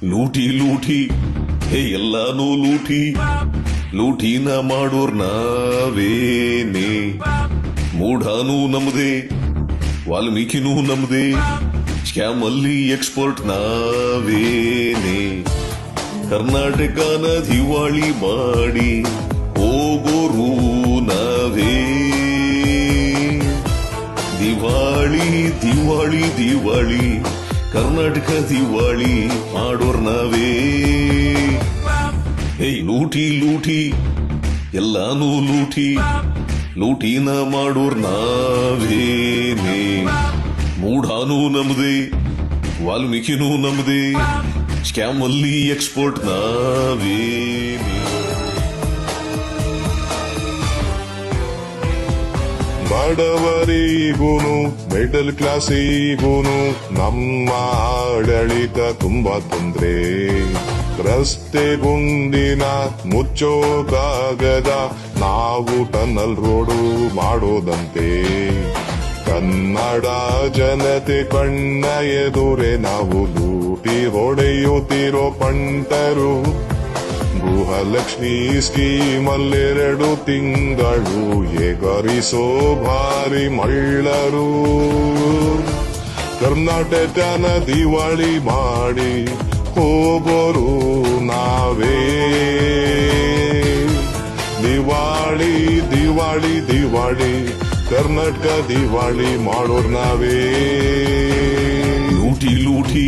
ಲೂಟಿ ಲೂಟಿ ಹೇ ಎಲ್ಲಾನು ಲೂಟಿ ಲೂಟಿನ ಮಾಡೋರ್ ನಾವೇನೆ ಮೂಢಾನೂ ನಮ್ದೇ ವಾಲ್ಮೀಕಿನೂ ನಮ್ದೇ ಸ್ಕ್ಯಾಮ್ ಅಲ್ಲಿ ಎಕ್ಸ್ಪರ್ಟ್ ನಾವೇನೆ ಕರ್ನಾಟಕನ ದಿವಾಳಿ ಮಾಡಿ ಹೋಗೋರು ನಾವೇ ದಿವಾಳಿ ದಿವಾಳಿ ದಿವಾಳಿ ಕರ್ನಾಟಕ ದಿವಾಳಿ ಮಾಡೋರ್ ನಾವೇ ಹೇ ಲೂಟಿ ಲೂಟಿ ಎಲ್ಲಾನು ಲೂಟಿ ಲೂಟಿನ ಮಾಡೋರ್ ನಾವೇನೆ ಮೂಢಾನೂ ನಮ್ದೇ ವಾಲ್ಮೀಕಿನೂ ನಮ್ದೇ ಸ್ಕ್ಯಾಮ್ ಅಲ್ಲಿ ಎಕ್ಸ್ಪರ್ಟ್ ನಾವೇನೆ ಬಡವರಿಗೂನು ಮಿಡಲ್ ಕ್ಲಾಸಿಗೂನು ನಮ್ಮ ಆಡಳಿತ ತುಂಬಾ ತೊಂದ್ರೆ ರಸ್ತೆ ಗುಂಡಿನ ಮುಚ್ಚೋಕಾಗದ ನಾವು ಟನಲ್ ರೋಡು ಮಾಡೋದಂತೆ ಕನ್ನಡ ಜನತೆ ಕಣ್ಣ ಎದುರೆ ನಾವು ಲೂಟಿ ಹೊಡೆಯುತ್ತಿರೋ ಪಂಟರು ಗೃಹಲಕ್ಷ್ಮಿ ಸ್ಕೀಮಲ್ಲೆರಡು ತಿಂಗಳು ಎಗರಿಸೋ ಭಾರಿ ಮಳ್ಳರು ಕರ್ನಾಟಕನ ದಿವಾಳಿ ಮಾಡಿ ಹೋಗೋರು ನಾವೇ ದಿವಾಳಿ ದಿವಾಳಿ ದಿವಾಳಿ ಕರ್ನಾಟಕ ದಿವಾಳಿ ಮಾಡೋರ್ ನಾವೇ ಲೂಟಿ ಲೂಟಿ